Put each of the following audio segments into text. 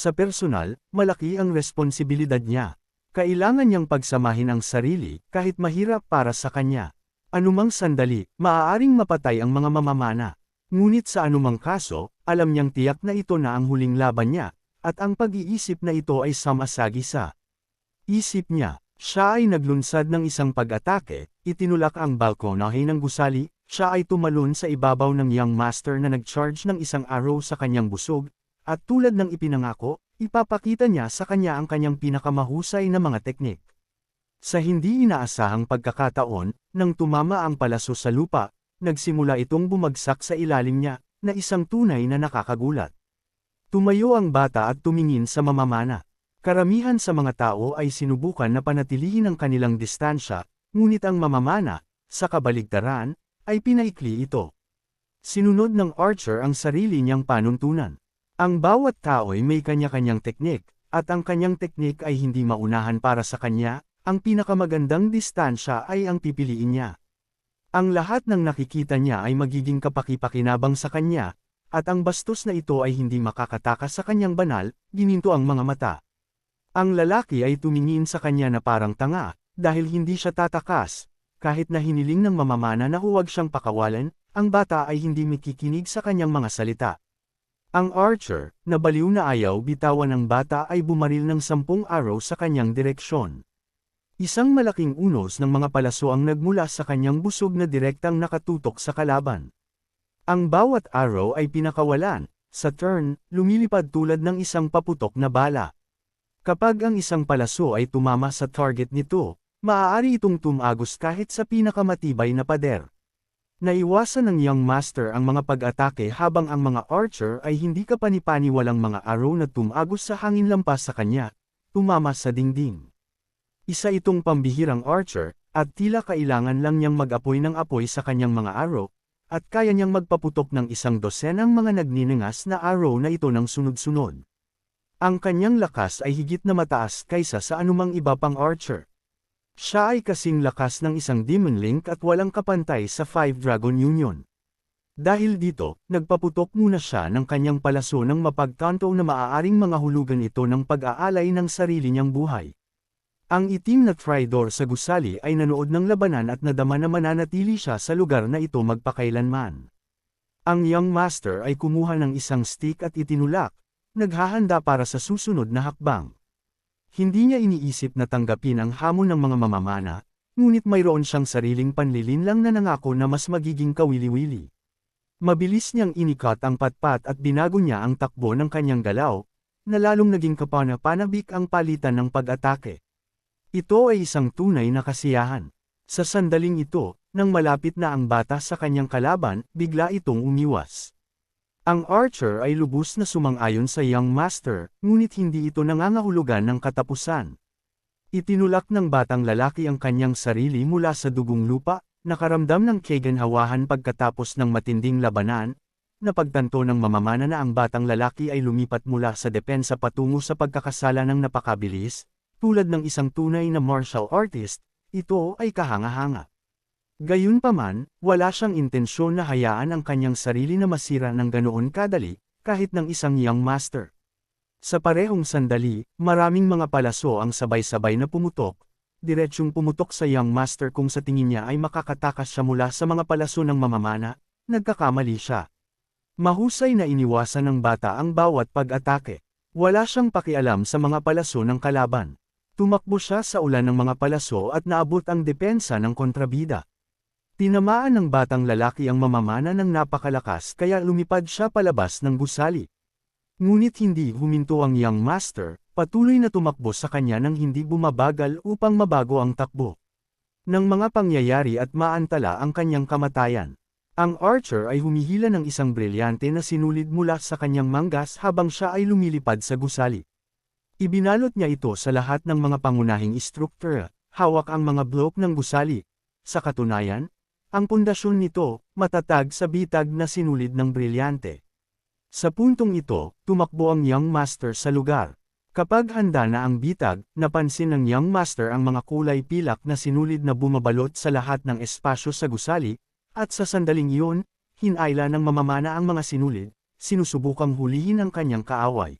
Sa personal, malaki ang responsibilidad niya. Kailangan niyang pagsamahin ang sarili, kahit mahirap para sa kanya. Anumang sandali, maaaring mapatay ang mga mamamana. Ngunit sa anumang kaso, alam niyang tiyak na ito na ang huling laban niya, at ang pag-iisip na ito ay samasagi sa isip niya. Siya ay naglunsad ng isang pag-atake, itinulak ang balkonahe ng gusali, siya ay tumalon sa ibabaw ng Young Master na nag-charge ng isang arrow sa kanyang busog, at tulad ng ipinangako, ipapakita niya sa kanya ang kanyang pinakamahusay na mga teknik. Sa hindi inaasahang pagkakataon, nang tumama ang palaso sa lupa, nagsimula itong bumagsak sa ilalim niya, na isang tunay na nakakagulat. Tumayo ang bata at tumingin sa mamamana. Karamihan sa mga tao ay sinubukan na panatilihin ang kanilang distansya, ngunit ang mamamana, sa kabaligtaran, ay pinaikli ito. Sinunod ng archer ang sarili niyang panuntunan. Ang bawat tao ay may kanya-kanyang teknik, at ang kanyang teknik ay hindi maunahan para sa kanya, ang pinakamagandang distansya ay ang pipiliin niya. Ang lahat ng nakikita niya ay magiging kapaki-pakinabang sa kanya, at ang bastos na ito ay hindi makakatakas sa kanyang banal, gininto ang mga mata. Ang lalaki ay tumingin sa kanya na parang tanga, dahil hindi siya tatakas. Kahit na hiniling ng mamamana na huwag siyang pakawalan, ang bata ay hindi makikinig sa kanyang mga salita. Ang archer, na baliw na ayaw bitawan ng bata ay bumaril ng 10 arrow sa kanyang direksyon. Isang malaking unos ng mga palaso ang nagmula sa kanyang busog na direktang nakatutok sa kalaban. Ang bawat arrow ay pinakawalan, sa turn, lumilipad tulad ng isang paputok na bala. Kapag ang isang palaso ay tumama sa target nito, maaari itong tumagos kahit sa pinakamatibay na pader. Naiwasan ng Young Master ang mga pag-atake habang ang mga archer ay hindi kapani-paniwalang mga arrow na tumagos sa hangin lampas sa kanya, tumama sa dingding. Isa itong pambihirang archer, at tila kailangan lang niyang mag-apoy ng apoy sa kanyang mga arrow, at kaya niyang magpaputok ng 12 mga nagniningas na arrow na ito ng sunod-sunod. Ang kanyang lakas ay higit na mataas kaysa sa anumang iba pang archer. Siya ay kasing lakas ng isang Demon Link at walang kapantay sa 5 Dragon Union. Dahil dito, nagpaputok muna siya ng kanyang palaso nang mapagtanto na maaaring mga hulugan ito ng pag-aalay ng sarili niyang buhay. Ang itim na Tridor sa gusali ay nanood ng labanan at nadama na mananatili siya sa lugar na ito magpakailanman. Ang Young Master ay kumuha ng isang stick at itinulak, naghahanda para sa susunod na hakbang. Hindi niya iniisip na tanggapin ang hamon ng mga mamamana, ngunit mayroon siyang sariling panlilinlang na nangako na mas magiging kawili-wili. Mabilis niyang inikat ang patpat at binago niya ang takbo ng kanyang galaw, na lalong naging kapana-panabik ang palitan ng pag-atake. Ito ay isang tunay na kasiyahan. Sa sandaling ito, nang malapit na ang bata sa kanyang kalaban, bigla itong umiwas. Ang archer ay lubos na sumang-ayon sa Young Master, ngunit hindi ito nangangahulugan ng katapusan. Itinulak ng batang lalaki ang kanyang sarili mula sa dugong lupa, nakaramdam ng kaginhawahan pagkatapos ng matinding labanan, napagtanto ng mamamana na ang batang lalaki ay lumipat mula sa depensa patungo sa pagkakasala ng napakabilis, tulad ng isang tunay na martial artist, ito ay kahanga-hanga. Gayunpaman, wala siyang intensyon na hayaan ang kanyang sarili na masira ng ganoon kadali, kahit ng isang Young Master. Sa parehong sandali, maraming mga palaso ang sabay-sabay na pumutok, diretsyong pumutok sa Young Master kung sa tingin niya ay makakatakas siya mula sa mga palaso ng mamamana, nagkakamali siya. Mahusay na iniwasan ng bata ang bawat pag-atake. Wala siyang pakialam sa mga palaso ng kalaban. Tumakbo siya sa ulan ng mga palaso at naabot ang depensa ng kontrabida. Tinamaan ng batang lalaki ang mamamana ng napakalakas kaya lumipad siya palabas ng gusali. Ngunit hindi huminto ang Young Master, patuloy na tumakbo sa kanya nang hindi bumabagal upang mabago ang takbo ng mga pangyayari at maantala ang kanyang kamatayan. Ang archer ay humihila ng isang brilyante na sinulid mula sa kanyang manggas habang siya ay lumilipad sa gusali. Ibinalot niya ito sa lahat ng mga pangunahing instruktor, hawak ang mga blok ng gusali. Sa katunayan, ang pundasyon nito, matatag sa bitag na sinulid ng brilyante. Sa puntong ito, tumakbo ang Young Master sa lugar. Kapag handa na ang bitag, napansin ng Young Master ang mga kulay pilak na sinulid na bumabalot sa lahat ng espasyo sa gusali, at sa sandaling iyon, hinayla ng mamamana ang mga sinulid, sinusubukang hulihin ang kanyang kaaway.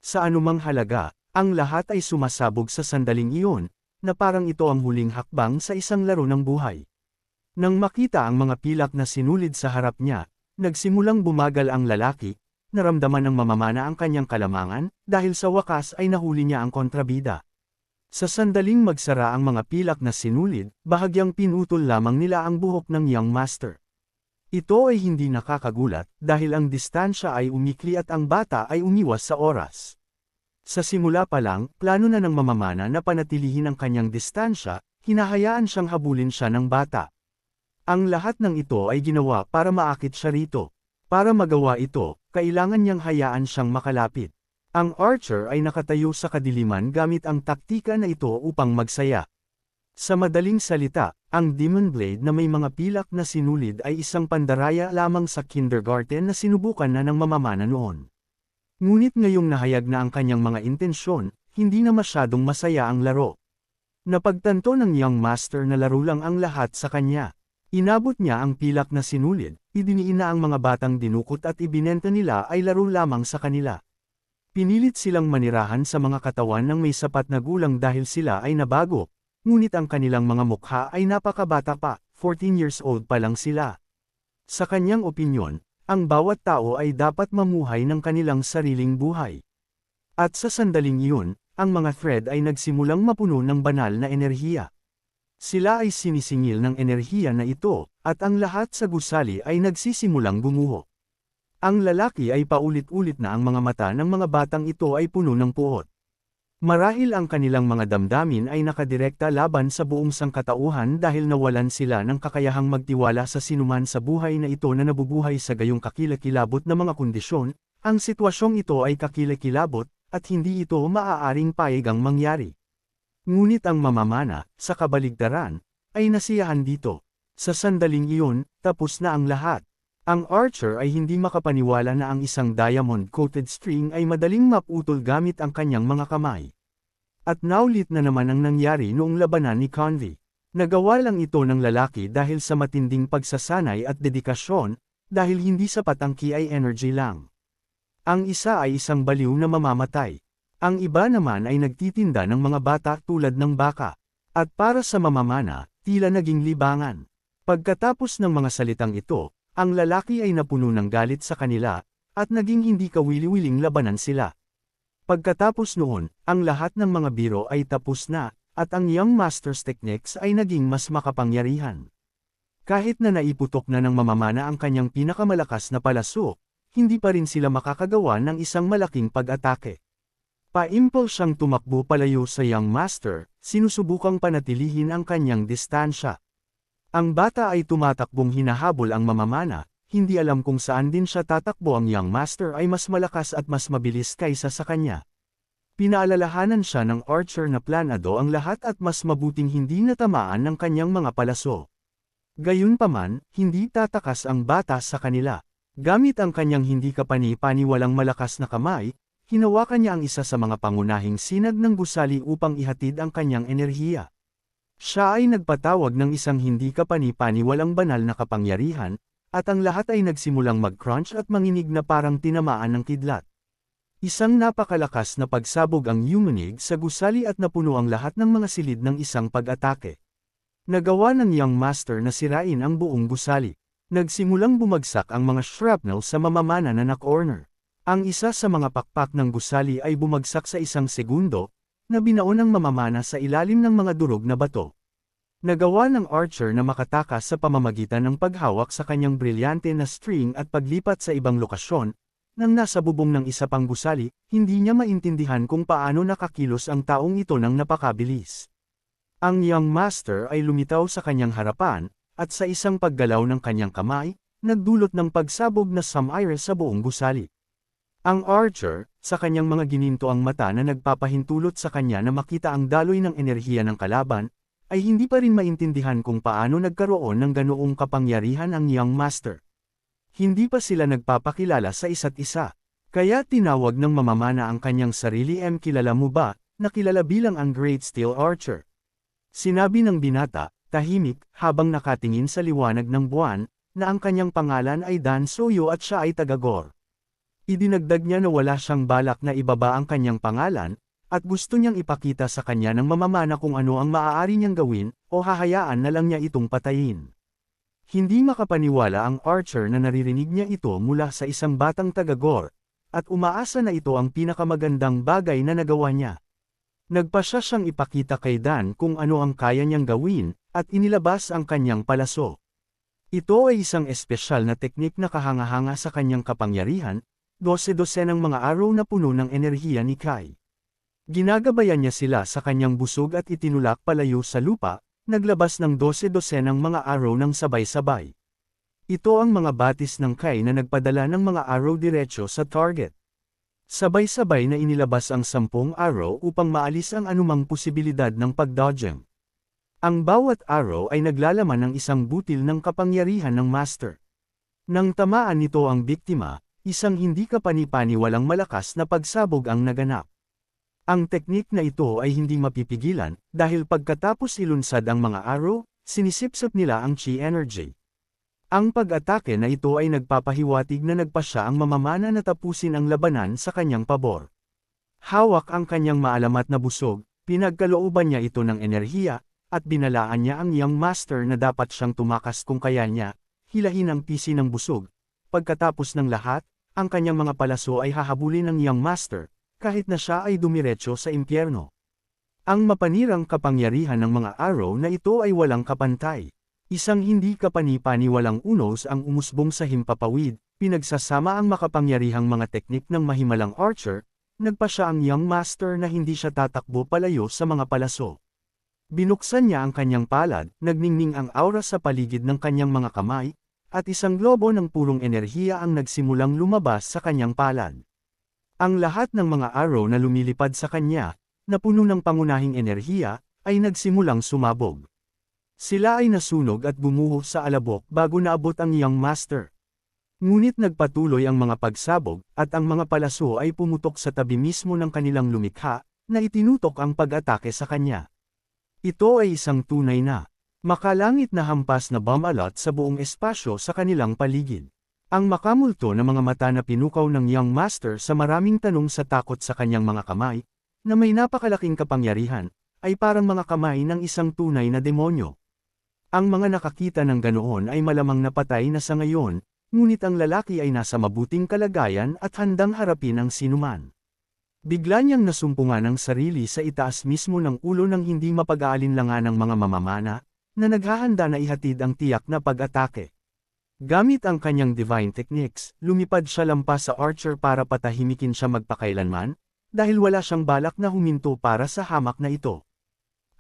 Sa anumang halaga, ang lahat ay sumasabog sa sandaling iyon, na parang ito ang huling hakbang sa isang laro ng buhay. Nang makita ang mga pilak na sinulid sa harap niya, nagsimulang bumagal ang lalaki, naramdaman ng mamamana ang kanyang kalamangan, dahil sa wakas ay nahuli niya ang kontrabida. Sa sandaling magsara ang mga pilak na sinulid, bahagyang pinutol lamang nila ang buhok ng Young Master. Ito ay hindi nakakagulat, dahil ang distansya ay umikli at ang bata ay umiwas sa oras. Sa simula pa lang, plano na ng mamamana na panatilihin ang kanyang distansya, hinahayaan siyang habulin siya ng bata. Ang lahat ng ito ay ginawa para maakit siya rito. Para magawa ito, kailangan niyang hayaan siyang makalapit. Ang archer ay nakatayo sa kadiliman gamit ang taktika na ito upang magsaya. Sa madaling salita, ang Demon Blade na may mga pilak na sinulid ay isang pandaraya lamang sa kindergarten na sinubukan na ng mamamana noon. Ngunit ngayong nahayag na ang kanyang mga intensyon, hindi na masyadong masaya ang laro. Napagtanto ng Young Master na laro lang ang lahat sa kanya. Inabot niya ang pilak na sinulid, idiniin na ang mga batang dinukot at ibinenta nila ay laro lamang sa kanila. Pinilit silang manirahan sa mga katawan ng may sapat na gulang dahil sila ay nabago, ngunit ang kanilang mga mukha ay napakabata pa, 14 years old pa lang sila. Sa kanyang opinyon, ang bawat tao ay dapat mamuhay ng kanilang sariling buhay. At sa sandaling iyon, ang mga thread ay nagsimulang mapuno ng banal na enerhiya. Sila ay sinisingil ng enerhiya na ito, at ang lahat sa gusali ay nagsisimulang gumuho. Ang lalaki ay paulit-ulit na ang mga mata ng mga batang ito ay puno ng puot. Marahil ang kanilang mga damdamin ay nakadirekta laban sa buong sangkatauhan dahil nawalan sila ng kakayahang magtiwala sa sinuman sa buhay na ito na nabubuhay sa gayong kakilakilabot na mga kondisyon. Ang sitwasyong ito ay kakilakilabot, at hindi ito maaaring payagang mangyari. Ngunit ang mamamana, sa kabaligtaran, ay nasiyahan dito. Sa sandaling iyon, tapos na ang lahat. Ang archer ay hindi makapaniwala na ang isang diamond-coated string ay madaling maputol gamit ang kanyang mga kamay. At naulit na naman ang nangyari noong labanan ni Convy. Nagawa lang ito ng lalaki dahil sa matinding pagsasanay at dedikasyon, dahil hindi sapat ang ki ay energy lang. Ang isa ay isang baliw na mamamatay. Ang iba naman ay nagtitinda ng mga bata tulad ng baka. At para sa mamamana, tila naging libangan. Pagkatapos ng mga salitang ito, ang lalaki ay napuno ng galit sa kanila, at naging hindi kawili-wiling labanan sila. Pagkatapos noon, ang lahat ng mga biro ay tapos na, at ang Young Master's techniques ay naging mas makapangyarihan. Kahit na naiputok na ng mamamana ang kanyang pinakamalakas na palaso, hindi pa rin sila makakagawa ng isang malaking pag-atake. Pa-impulse siyang tumakbo palayo sa Young Master, sinusubukang panatilihin ang kanyang distansya. Ang bata ay tumatakbong hinahabol ang mamamana, hindi alam kung saan din siya tatakbo. Ang Young Master ay mas malakas at mas mabilis kaysa sa kanya. Pinaalalahanan siya ng archer na planado ang lahat at mas mabuting hindi natamaan ng kanyang mga palaso. Gayunpaman, hindi tatakas ang bata sa kanila. Gamit ang kanyang hindi kapani-paniwalang malakas na kamay, hinawakan niya ang isa sa mga pangunahing sinag ng gusali upang ihatid ang kanyang enerhiya. Siya ay nagpatawag ng isang hindi kapani-paniwalang banal na kapangyarihan, at ang lahat ay nagsimulang mag-crunch at manginig na parang tinamaan ng kidlat. Isang napakalakas na pagsabog ang yumanig sa gusali at napuno ang lahat ng mga silid ng isang pag-atake. Nagawa ng Young Master na sirain ang buong gusali. Nagsimulang bumagsak ang mga shrapnel sa mamamana na na-corner. Ang isa sa mga pakpak ng gusali ay bumagsak sa isang segundo, na binaon ng mamamana sa ilalim ng mga durog na bato. Nagawa ng archer na makatakas sa pamamagitan ng paghawak sa kanyang brilyante na string at paglipat sa ibang lokasyon. Nang nasa bubong ng isa pang gusali, hindi niya maintindihan kung paano nakakilos ang taong ito ng napakabilis. Ang Young Master ay lumitaw sa kanyang harapan, at sa isang paggalaw ng kanyang kamay, nagdulot ng pagsabog na samaire sa buong gusali. Ang archer, sa kanyang mga gininto ang mata na nagpapahintulot sa kanya na makita ang daloy ng enerhiya ng kalaban, ay hindi pa rin maintindihan kung paano nagkaroon ng ganoong kapangyarihan ang Young Master. Hindi pa sila nagpapakilala sa isa't isa. Kaya tinawag ng mamamana ang kanyang sarili. Kilala mo ba, na kilala bilang ang Great Steel Archer? Sinabi ng binata, tahimik, habang nakatingin sa liwanag ng buwan, na ang kanyang pangalan ay Dan Soyo at siya ay taga-Gor. Idinagdag niya na wala siyang balak na ibaba ang kanyang pangalan, at gusto niyang ipakita sa kanya ng mamamana kung ano ang maaari niyang gawin, o hahayaan na lang niya itong patayin. Hindi makapaniwala ang Archer na naririnig niya ito mula sa isang batang taga-Gore, at umaasa na ito ang pinakamagandang bagay na nagawa niya. Nagpasya siyang ipakita kay Dan kung ano ang kaya niyang gawin, at inilabas ang kanyang palaso. Ito ay isang espesyal na teknik na kahanga-hanga sa kanyang kapangyarihan, 12 ng mga araw na puno ng enerhiya ni Kai. Ginagabayan niya sila sa kanyang busog at itinulak palayo sa lupa, naglabas ng 12 ng mga araw ng sabay-sabay. Ito ang mga batis ng Kai na nagpadala ng mga araw diretso sa target. Sabay-sabay na inilabas ang 10 araw upang maalis ang anumang posibilidad ng pagdodging. Ang bawat araw ay naglalaman ng isang butil ng kapangyarihan ng Master. Nang tamaan nito ang biktima, isang hindi kapani-paniwalang malakas na pagsabog ang naganap. Ang teknik na ito ay hindi mapipigilan, dahil pagkatapos ilunsad ang mga arrow, sinisipsip nila ang chi energy. Ang pag-atake na ito ay nagpapahiwatig na nagpasya ang mamamana na tapusin ang labanan sa kanyang pabor. Hawak ang kanyang maalamat na busog, pinagkalooban niya ito ng enerhiya, at binalaan niya ang Young Master na dapat siyang tumakas kung kaya niya, hilahin ang pisi ng busog. Pagkatapos ng lahat, ang kanyang mga palaso ay hahabulin ng Young Master, kahit na siya ay dumiretso sa impyerno. Ang mapanirang kapangyarihan ng mga araw na ito ay walang kapantay. Isang hindi kapani-paniwalang unos ang umusbong sa himpapawid, pinagsasama ang makapangyarihang mga teknik ng mahimalang Archer, nagpasya ang Young Master na hindi siya tatakbo palayo sa mga palaso. Binuksan niya ang kanyang palad, nagningning ang aura sa paligid ng kanyang mga kamay, at isang globo ng purong enerhiya ang nagsimulang lumabas sa kanyang palad. Ang lahat ng mga araw na lumilipad sa kanya, na puno ng pangunahing enerhiya, ay nagsimulang sumabog. Sila ay nasunog at bumuho sa alabok bago naabot ang Young Master. Ngunit nagpatuloy ang mga pagsabog, at ang mga palaso ay pumutok sa tabi mismo ng kanilang lumikha, na itinutok ang pag-atake sa kanya. Ito ay isang tunay na makalangit na hampas na bomb alert sa buong espasyo sa kanilang paligid. Ang makamulto na mga mata na pinukaw ng Young Master sa maraming tanong sa takot sa kanyang mga kamay, na may napakalaking kapangyarihan, ay parang mga kamay ng isang tunay na demonyo. Ang mga nakakita ng ganoon ay malamang napatay na sa ngayon, ngunit ang lalaki ay nasa mabuting kalagayan at handang harapin ang sinuman. Bigla niyang nasumpungan ang sarili sa itaas mismo ng ulo ng hindi mapag-aalinlangan ng mga mamamana, na naghahanda na ihatid ang tiyak na pag-atake. Gamit ang kanyang divine techniques, lumipad siya lampas sa Archer para patahimikin siya magpakailanman, dahil wala siyang balak na huminto para sa hamak na ito.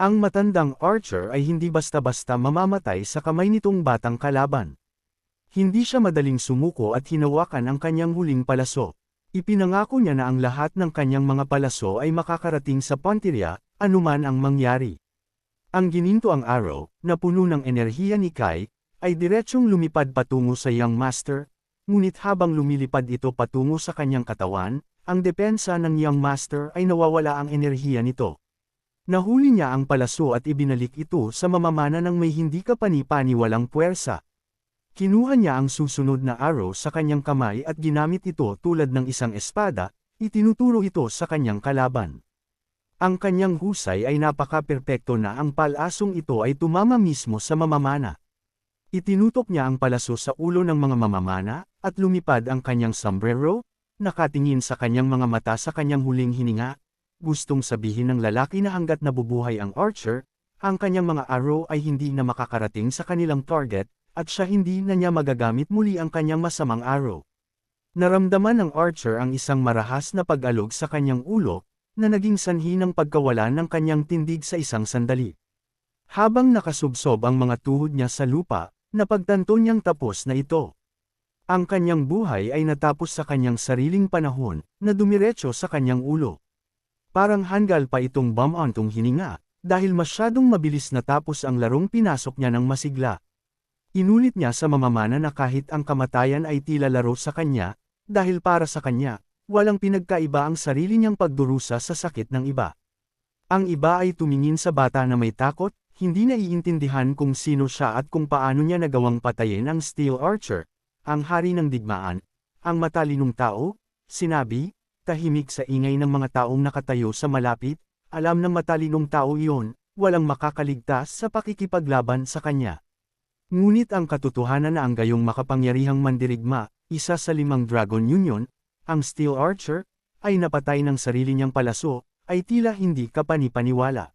Ang matandang Archer ay hindi basta-basta mamamatay sa kamay nitong batang kalaban. Hindi siya madaling sumuko at hinawakan ang kanyang huling palaso. Ipinangako niya na ang lahat ng kanyang mga palaso ay makakarating sa Pontiria, anuman ang mangyari. Ang ginintoang araw, na puno ng enerhiya ni Kai, ay diretsyong lumipad patungo sa Young Master, ngunit habang lumilipad ito patungo sa kanyang katawan, ang depensa ng Young Master ay nawawala ang enerhiya nito. Nahuli niya ang palaso at ibinalik ito sa mamamana ng may hindi kapani-paniwalang puwersa. Kinuha niya ang susunod na arrow sa kanyang kamay at ginamit ito tulad ng isang espada, itinuturo ito sa kanyang kalaban. Ang kanyang husay ay napaka-perpekto na ang palasong ito ay tumama mismo sa mamamana. Itinutok niya ang palaso sa ulo ng mga mamamana, at lumipad ang kanyang sombrero, nakatingin sa kanyang mga mata sa kanyang huling hininga. Gustong sabihin ng lalaki na hanggat nabubuhay ang Archer, ang kanyang mga arrow ay hindi na makakarating sa kanilang target, at siya hindi na niya magagamit muli ang kanyang masamang arrow. Naramdaman ng Archer ang isang marahas na pag-alog sa kanyang ulo, na naging sanhi ng pagkawala ng kanyang tindig sa isang sandali. Habang nakasubsob ang mga tuhod niya sa lupa, napagtanto niyang tapos na ito. Ang kanyang buhay ay natapos sa kanyang sariling panahon, na dumiretso sa kanyang ulo. Parang hanggal pa itong bumantong hininga, dahil masyadong mabilis natapos ang larong pinasok niya ng masigla. Inulit niya sa mamamana na kahit ang kamatayan ay tila laro sa kanya, dahil para sa kanya, walang pinagkaiba ang sarili niyang pagdurusa sa sakit ng iba. Ang iba ay tumingin sa bata na may takot, hindi naiintindihan kung sino siya at kung paano niya nagawang patayin ang Steel Archer, ang hari ng digmaan, ang matalinong tao, Sinabi, tahimik sa ingay ng mga taong nakatayo sa malapit, alam ng matalinong tao iyon, walang makakaligtas sa pakikipaglaban sa kanya. Ngunit ang katotohanan na ang gayong makapangyarihang mandirigma, isa sa 5 Dragon Union, ang Steel Archer, ay napatay ng sarili niyang palaso, ay tila hindi kapanipaniwala.